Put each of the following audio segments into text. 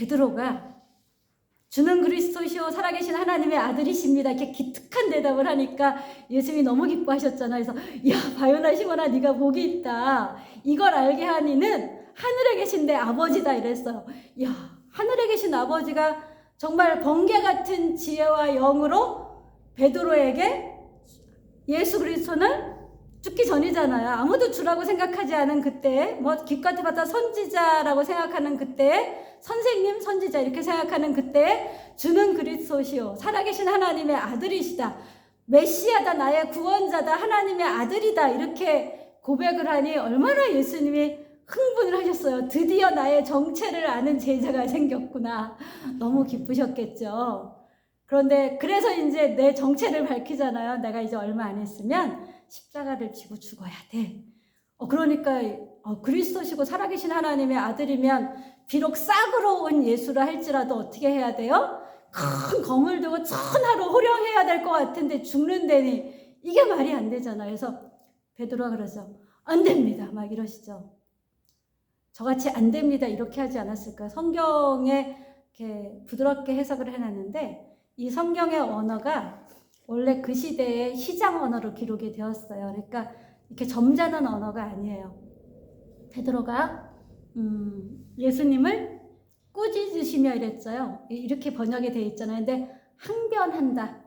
베드로가 주는 그리스도시요 살아계신 하나님의 아들이십니다. 이렇게 기특한 대답을 하니까 예수님이 너무 기뻐하셨잖아요. 그래서 야 바요나 시몬아 네가 복이 있다. 이걸 알게 하니는 하늘에 계신 내 아버지다 이랬어요. 야 하늘에 계신 아버지가 정말 번개 같은 지혜와 영으로 베드로에게 예수 그리스도는 죽기 전이잖아요. 아무도 주라고 생각하지 않은 그때, 뭐 기껏 해봤자 선지자라고 생각하는 그때, 선생님, 선지자 이렇게 생각하는 그때 주는 그리스도시요 살아계신 하나님의 아들이시다. 메시아다, 나의 구원자다, 하나님의 아들이다 이렇게 고백을 하니 얼마나 예수님이 흥분을 하셨어요. 드디어 나의 정체를 아는 제자가 생겼구나. 너무 기쁘셨겠죠. 그런데 그래서 이제 내 정체를 밝히잖아요. 내가 이제 얼마 안 있으면 십자가를 지고 죽어야 돼. 그러니까 그리스도시고 살아계신 하나님의 아들이면 비록 싹으로 온 예수라 할지라도 어떻게 해야 돼요? 큰 검을 들고 천하로 호령해야 될 것 같은데 죽는다니 이게 말이 안 되잖아요. 그래서 베드로가 그러죠. 안 됩니다. 막 이러시죠. 저같이 안 됩니다. 이렇게 하지 않았을까요? 성경에 이렇게 부드럽게 해석을 해놨는데 이 성경의 언어가 원래 그 시대의 시장 언어로 기록이 되었어요. 그러니까 이렇게 점잖은 언어가 아니에요. 베드로가 예수님을 꾸짖으시며 이랬어요. 이렇게 번역이 되어 있잖아요. 근데 항변한다.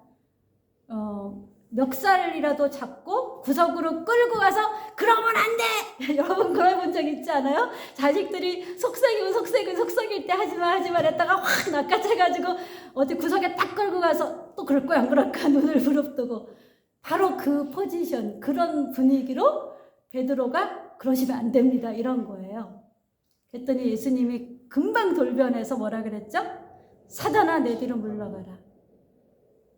멱살이라도 잡고 구석으로 끌고 가서 그러면 안 돼! 여러분 그런 본 적 있지 않아요? 자식들이 속삭일 때 하지마 했다가 확 낚아채가지고 어디 구석에 딱 끌고 가서 또 그럴 거야 안 그럴까 눈을 부릅뜨고 바로 그 포지션 그런 분위기로 베드로가 그러시면 안 됩니다 이런 거예요. 그랬더니 예수님이 금방 돌변해서 뭐라 그랬죠? 사단아 내 뒤로 물러가라.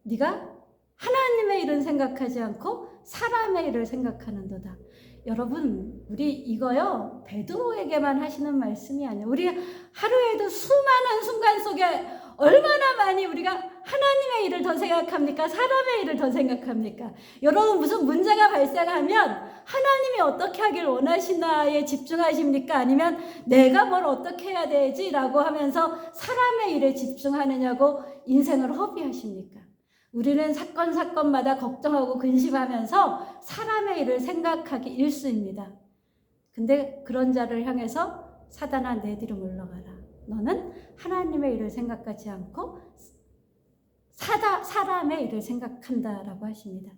네가 하나님의 일은 생각하지 않고 사람의 일을 생각하는도다. 여러분 우리 이거요 베드로에게만 하시는 말씀이 아니에요. 우리 하루에도 수많은 순간 속에 얼마나 많이 우리가 하나님의 일을 더 생각합니까? 사람의 일을 더 생각합니까? 여러분 무슨 문제가 발생하면 하나님이 어떻게 하길 원하시나에 집중하십니까? 아니면 내가 뭘 어떻게 해야 되지? 라고 하면서 사람의 일에 집중하느냐고 인생을 허비하십니까? 우리는 사건마다 걱정하고 근심하면서 사람의 일을 생각하기 일쑤입니다. 근데 그런 자를 향해서 사단아 내 뒤로 물러가라. 너는 하나님의 일을 생각하지 않고 사람의 일을 생각한다라고 하십니다.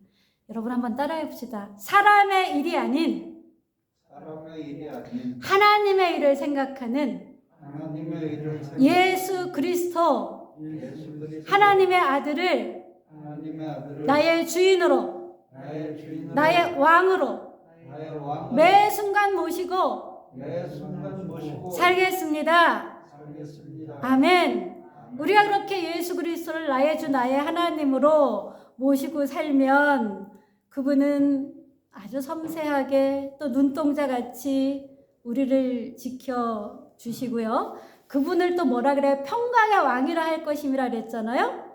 여러분 한번 따라해 봅시다. 사람의 일이 아닌 하나님의 일을 생각하는 예수 그리스도 하나님의 아들을 나의 주인으로 나의 왕으로 매 순간 모시고 살겠습니다. 아멘. 우리가 그렇게 예수 그리스도를 나의 주 나의 하나님으로 모시고 살면 그분은 아주 섬세하게 또 눈동자같이 우리를 지켜주시고요. 그분을 또 뭐라 그래? 평강의 왕이라 할 것임이라 그랬잖아요.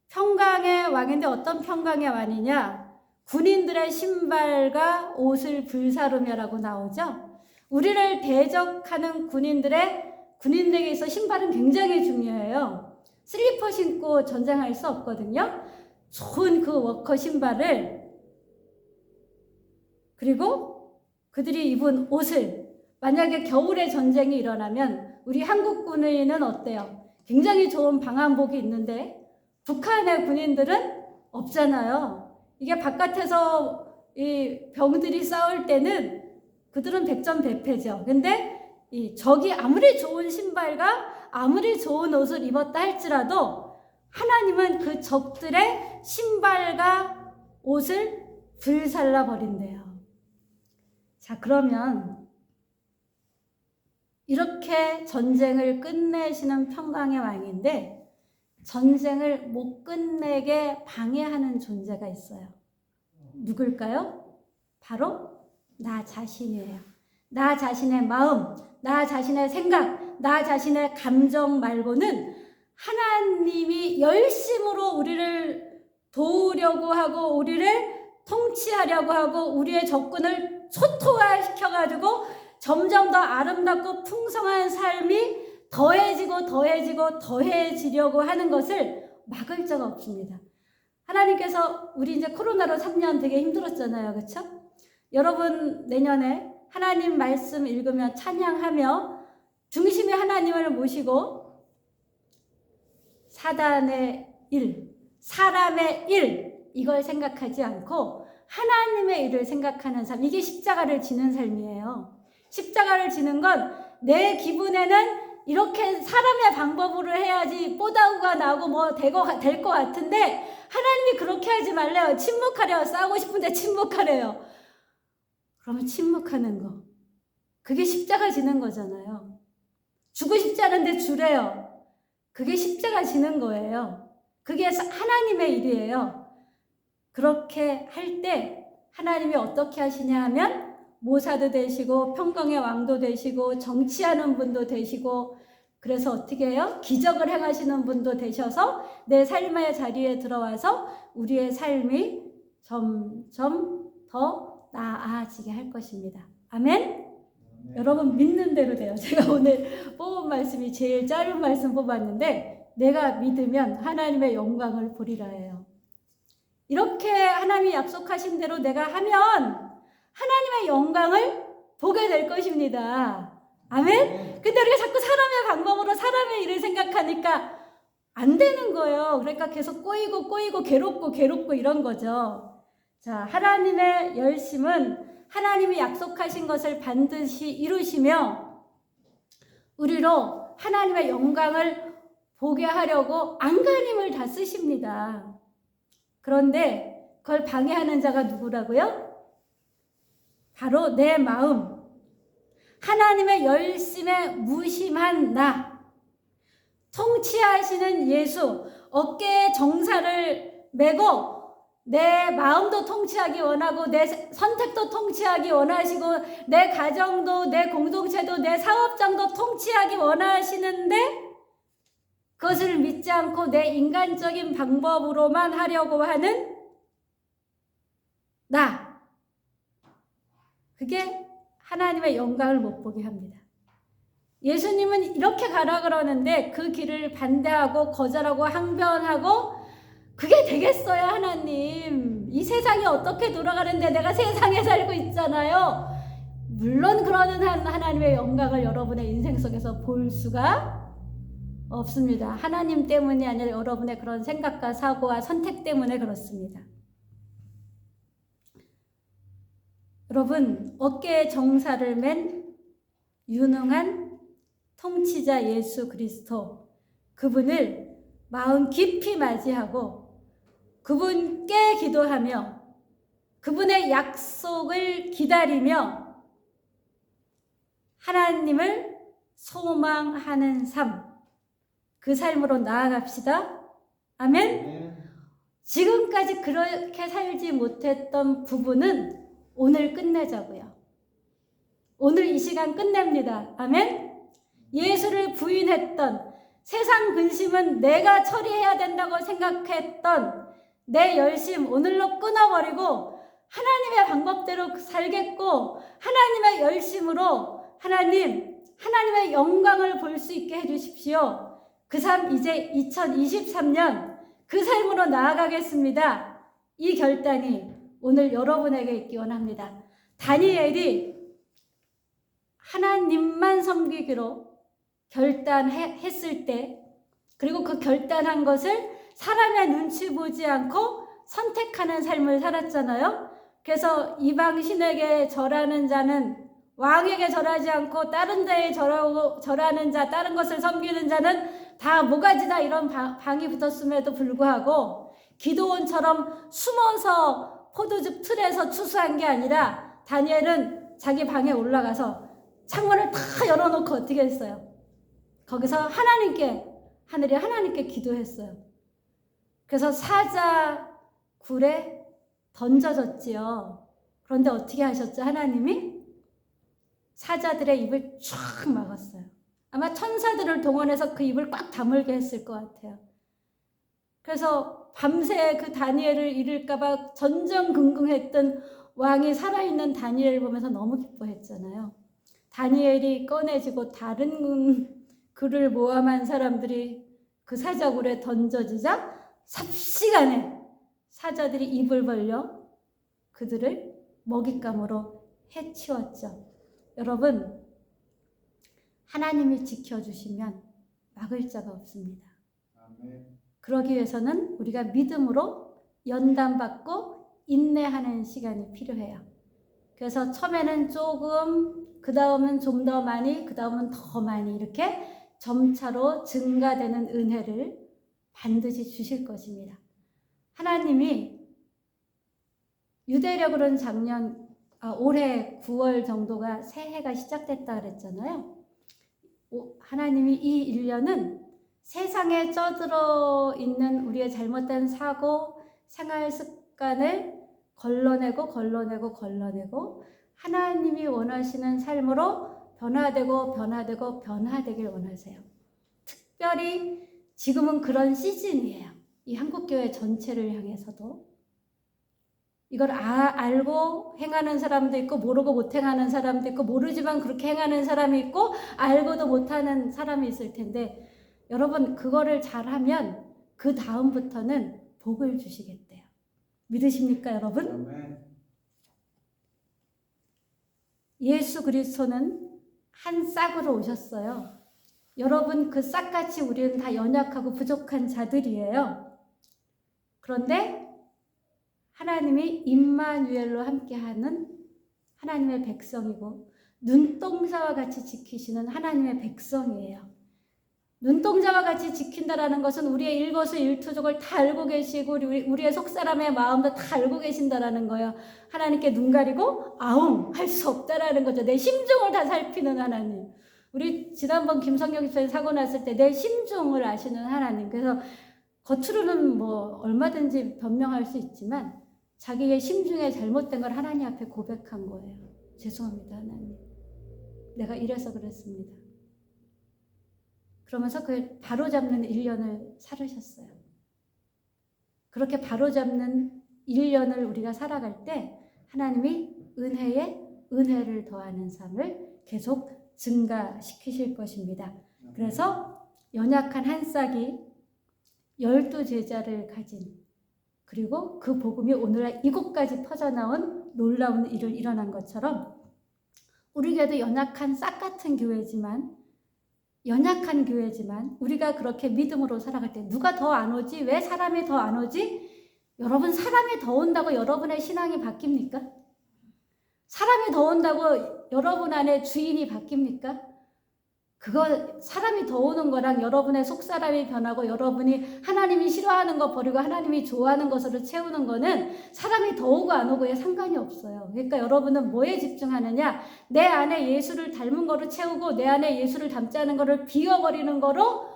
평강의 왕인데 어떤 평강의 왕이냐? 군인들의 신발과 옷을 불사르며라고 나오죠. 우리를 대적하는 군인들에게 있어 신발은 굉장히 중요해요. 슬리퍼 신고 전쟁할 수 없거든요. 좋은 그 워커 신발을 그리고 그들이 입은 옷을 만약에 겨울에 전쟁이 일어나면 우리 한국 군인은 어때요? 굉장히 좋은 방한복이 있는데 북한의 군인들은 없잖아요. 이게 바깥에서 이 병들이 싸울 때는 그들은 백전백패죠. 근데 이 적이 아무리 좋은 신발과 아무리 좋은 옷을 입었다 할지라도 하나님은 그 적들의 신발과 옷을 불살라 버린대요. 자, 그러면 이렇게 전쟁을 끝내시는 평강의 왕인데 전쟁을 못 끝내게 방해하는 존재가 있어요. 누굴까요? 바로 나 자신이에요. 나 자신의 마음, 나 자신의 생각, 나 자신의 감정 말고는 하나님이 열심으로 우리를 도우려고 하고 우리를 통치하려고 하고 우리의 적군을 초토화시켜가지고 점점 더 아름답고 풍성한 삶이 더해지고 더해지고 더해지려고 하는 것을 막을 자가 없습니다. 하나님께서 우리 이제 코로나로 3년 되게 힘들었잖아요. 그렇죠? 여러분 내년에 하나님 말씀 읽으며 찬양하며 중심에 하나님을 모시고 사단의 일, 사람의 일 이걸 생각하지 않고 하나님의 일을 생각하는 삶, 이게 십자가를 지는 삶이에요. 십자가를 지는 건 내 기분에는 이렇게 사람의 방법으로 해야지 뽀다구가 나고 뭐 될 것 같은데 하나님이 그렇게 하지 말래요. 침묵하래요. 싸우고 싶은데 침묵하래요. 그러면 침묵하는 거. 그게 십자가 지는 거잖아요. 주고 싶지 않은데 주래요. 그게 십자가 지는 거예요. 그게 하나님의 일이에요. 그렇게 할 때 하나님이 어떻게 하시냐 하면 모사도 되시고 평강의 왕도 되시고 정치하는 분도 되시고 그래서 어떻게 해요? 기적을 행하시는 분도 되셔서 내 삶의 자리에 들어와서 우리의 삶이 점점 더 나아지게 할 것입니다. 아멘? 여러분 믿는 대로 돼요. 제가 오늘 뽑은 말씀이 제일 짧은 말씀 뽑았는데 내가 믿으면 하나님의 영광을 보리라예요. 이렇게 하나님이 약속하신 대로 내가 하면 하나님의 영광을 보게 될 것입니다. 아멘? 근데 우리가 자꾸 사람의 방법으로 사람의 일을 생각하니까 안 되는 거예요. 그러니까 계속 꼬이고 괴롭고 이런 거죠. 자, 하나님의 열심은 하나님이 약속하신 것을 반드시 이루시며 우리로 하나님의 영광을 보게 하려고 안간힘을 다 쓰십니다. 그런데 그걸 방해하는 자가 누구라고요? 바로 내 마음, 하나님의 열심에 무심한 나, 통치하시는 예수, 어깨에 정사를 메고 내 마음도 통치하기 원하고 내 선택도 통치하기 원하시고 내 가정도 내 공동체도 내 사업장도 통치하기 원하시는데 그것을 믿지 않고 내 인간적인 방법으로만 하려고 하는 나, 그게 하나님의 영광을 못 보게 합니다. 예수님은 이렇게 가라 그러는데 그 길을 반대하고 거절하고 항변하고 그게 되겠어요, 하나님? 이 세상이 어떻게 돌아가는데 내가 세상에 살고 있잖아요. 물론 그러는 하나님의 영광을 여러분의 인생 속에서 볼 수가 없습니다. 하나님 때문이 아니라 여러분의 그런 생각과 사고와 선택 때문에 그렇습니다. 여러분, 어깨에 정사를 맨 유능한 통치자 예수 그리스도, 그분을 마음 깊이 맞이하고 그분께 기도하며 그분의 약속을 기다리며 하나님을 소망하는 삶, 그 삶으로 나아갑시다. 아멘? 지금까지 그렇게 살지 못했던 부분은 오늘 끝내자고요. 오늘 이 시간 끝냅니다. 아멘? 예수를 부인했던, 세상 근심은 내가 처리해야 된다고 생각했던 내 열심 오늘로 끊어버리고 하나님의 방법대로 살겠고 하나님의 열심으로 하나님의 영광을 볼 수 있게 해주십시오. 그 삶 이제 2023년 그 삶으로 나아가겠습니다. 이 결단이 오늘 여러분에게 있기 원합니다. 다니엘이 하나님만 섬기기로 결단했을 때, 그리고 그 결단한 것을 사람의 눈치 보지 않고 선택하는 삶을 살았잖아요. 그래서 이방 신에게 절하는 자는, 왕에게 절하지 않고 다른 데에 절하는 자, 다른 것을 섬기는 자는 다 모가지다, 이런 방이 붙었음에도 불구하고 기드온처럼 숨어서 포도즙 틀에서 추수한 게 아니라 다니엘은 자기 방에 올라가서 창문을 다 열어놓고 어떻게 했어요? 거기서 하늘이 하나님께 기도했어요. 그래서 사자 굴에 던져졌지요. 그런데 어떻게 하셨죠? 하나님이 사자들의 입을 쫙 막았어요. 아마 천사들을 동원해서 그 입을 꽉 다물게 했을 것 같아요. 그래서 밤새 그 다니엘을 잃을까봐 전전긍긍했던 왕이 살아있는 다니엘을 보면서 너무 기뻐했잖아요. 다니엘이 꺼내지고 다른 그를 모함한 사람들이 그 사자굴에 던져지자 삽시간에 사자들이 입을 벌려 그들을 먹잇감으로 해치웠죠. 여러분, 하나님이 지켜주시면 막을 자가 없습니다. 아멘. 그러기 위해서는 우리가 믿음으로 연단받고 인내하는 시간이 필요해요. 그래서 처음에는 조금, 그 다음은 좀 더 많이, 그 다음은 더 많이 이렇게 점차로 증가되는 은혜를 반드시 주실 것입니다. 하나님이 유대력으로는 올해 9월 정도가 새해가 시작됐다 그랬잖아요. 하나님이 이 1년은 세상에 쪄들어 있는 우리의 잘못된 사고, 생활 습관을 걸러내고 하나님이 원하시는 삶으로 변화되길 원하세요. 특별히 지금은 그런 시즌이에요. 이 한국교회 전체를 향해서도. 이걸 알고 행하는 사람도 있고 모르고 못 행하는 사람도 있고 모르지만 그렇게 행하는 사람이 있고 알고도 못하는 사람이 있을 텐데 여러분 그거를 잘하면 그 다음부터는 복을 주시겠대요. 믿으십니까 여러분? 아멘. 예수 그리스도는 한 싹으로 오셨어요. 여러분 그 싹같이 우리는 다 연약하고 부족한 자들이에요. 그런데 하나님이 임마누엘로 함께하는 하나님의 백성이고 눈동자와 같이 지키시는 하나님의 백성이에요. 눈동자와 같이 지킨다라는 것은 우리의 일거수일투족을 다 알고 계시고 우리의 속사람의 마음도 다 알고 계신다라는 거예요. 하나님께 눈 가리고 아웅 할 수 없다라는 거죠. 내 심중을 다 살피는 하나님. 우리 지난번 김성경 집사님 사고 났을 때 내 심중을 아시는 하나님. 그래서 겉으로는 뭐 얼마든지 변명할 수 있지만 자기의 심중에 잘못된 걸 하나님 앞에 고백한 거예요. 죄송합니다 하나님. 내가 이래서 그랬습니다. 그러면서 그 바로잡는 1년을 살으셨어요. 그렇게 바로잡는 1년을 우리가 살아갈 때 하나님이 은혜에 은혜를 더하는 삶을 계속 증가시키실 것입니다. 그래서 연약한 한 싹이 12제자를 가진 그리고 그 복음이 오늘날 이곳까지 퍼져나온 놀라운 일을 일어난 것처럼 우리 교회도 연약한 싹 같은 교회지만 연약한 교회지만 우리가 그렇게 믿음으로 살아갈 때 누가 더 안 오지? 왜 사람이 더 안 오지? 여러분 사람이 더 온다고 여러분의 신앙이 바뀝니까? 사람이 더 온다고 여러분 안에 주인이 바뀝니까? 그거 사람이 더 오는 거랑 여러분의 속사람이 변하고 여러분이 하나님이 싫어하는 거 버리고 하나님이 좋아하는 것으로 채우는 거는 사람이 더 오고 안 오고에 상관이 없어요. 그러니까 여러분은 뭐에 집중하느냐? 내 안에 예수를 닮은 거로 채우고 내 안에 예수를 닮지 않은 거를 비워버리는 거로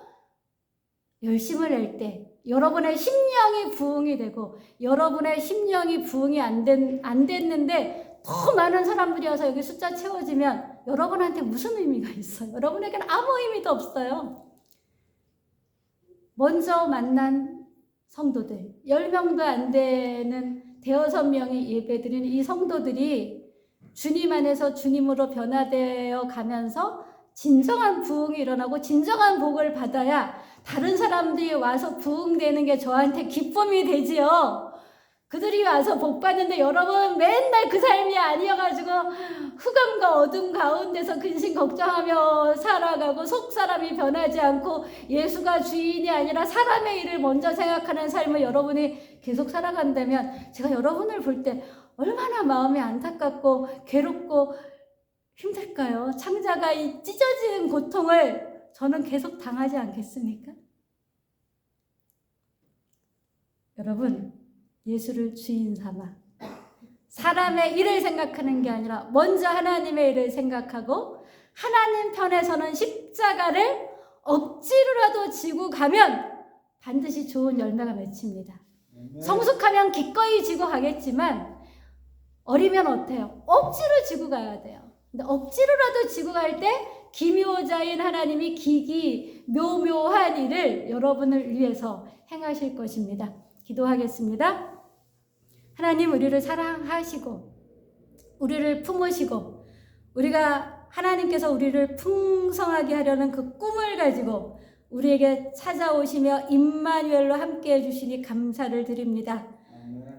열심을 낼 때 여러분의 심령이 부흥이 되고 여러분의 심령이 부흥이 안 됐는데 더 많은 사람들이 와서 여기 숫자 채워지면 여러분한테 무슨 의미가 있어요? 여러분에게는 아무 의미도 없어요. 먼저 만난 성도들 10명도 안 되는 5-6명이 예배드리는 이 성도들이 주님 안에서 주님으로 변화되어 가면서 진정한 부흥이 일어나고 진정한 복을 받아야 다른 사람들이 와서 부흥되는 게 저한테 기쁨이 되지요. 그들이 와서 복 받는데 여러분 맨날 그 삶이 아니어가지고 흑암과 어둠 가운데서 근심 걱정하며 살아가고 속사람이 변하지 않고 예수가 주인이 아니라 사람의 일을 먼저 생각하는 삶을 여러분이 계속 살아간다면 제가 여러분을 볼 때 얼마나 마음이 안타깝고 괴롭고 힘들까요? 창자가 이 찢어지는 고통을 저는 계속 당하지 않겠습니까? 여러분 예수를 주인 삼아 사람의 일을 생각하는 게 아니라 먼저 하나님의 일을 생각하고 하나님 편에서는 십자가를 억지로라도 지고 가면 반드시 좋은 열매가 맺힙니다. 성숙하면 기꺼이 지고 가겠지만 어리면 어때요? 억지로 지고 가야 돼요. 근데 억지로라도 지고 갈 때 기묘자인 하나님이 묘묘한 일을 여러분을 위해서 행하실 것입니다. 기도하겠습니다. 하나님 우리를 사랑하시고 우리를 품으시고 우리가 하나님께서 우리를 풍성하게 하려는 그 꿈을 가지고 우리에게 찾아오시며 임마누엘로 함께 해주시니 감사를 드립니다.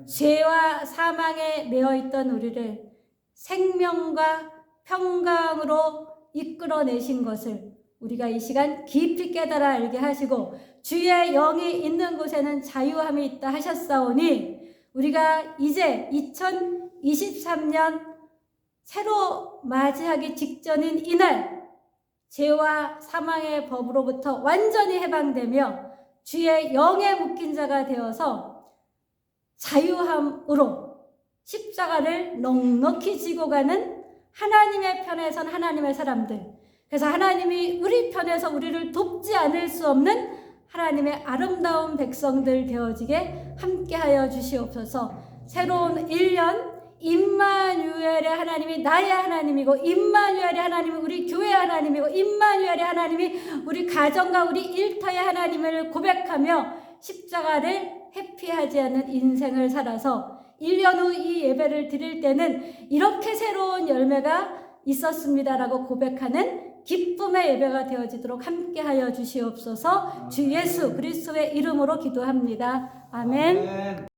죄와 사망에 매어있던 우리를 생명과 평강으로 이끌어내신 것을 우리가 이 시간 깊이 깨달아 알게 하시고 주의 영이 있는 곳에는 자유함이 있다 하셨사오니 우리가 이제 2023년 새로 맞이하기 직전인 이날 죄와 사망의 법으로부터 완전히 해방되며 주의 영에 묶인 자가 되어서 자유함으로 십자가를 넉넉히 지고 가는 하나님의 편에 선 하나님의 사람들, 그래서 하나님이 우리 편에서 우리를 돕지 않을 수 없는 하나님의 아름다운 백성들 되어지게 함께하여 주시옵소서. 새로운 1년 임마누엘의 하나님이 나의 하나님이고 임마누엘의 하나님이 우리 교회의 하나님이고 임마누엘의 하나님이 우리 가정과 우리 일터의 하나님을 고백하며 십자가를 회피하지 않는 인생을 살아서 1년 후 이 예배를 드릴 때는 이렇게 새로운 열매가 있었습니다라고 고백하는 기쁨의 예배가 되어지도록 함께하여 주시옵소서. 주 예수 그리스도의 이름으로 기도합니다. 아멘.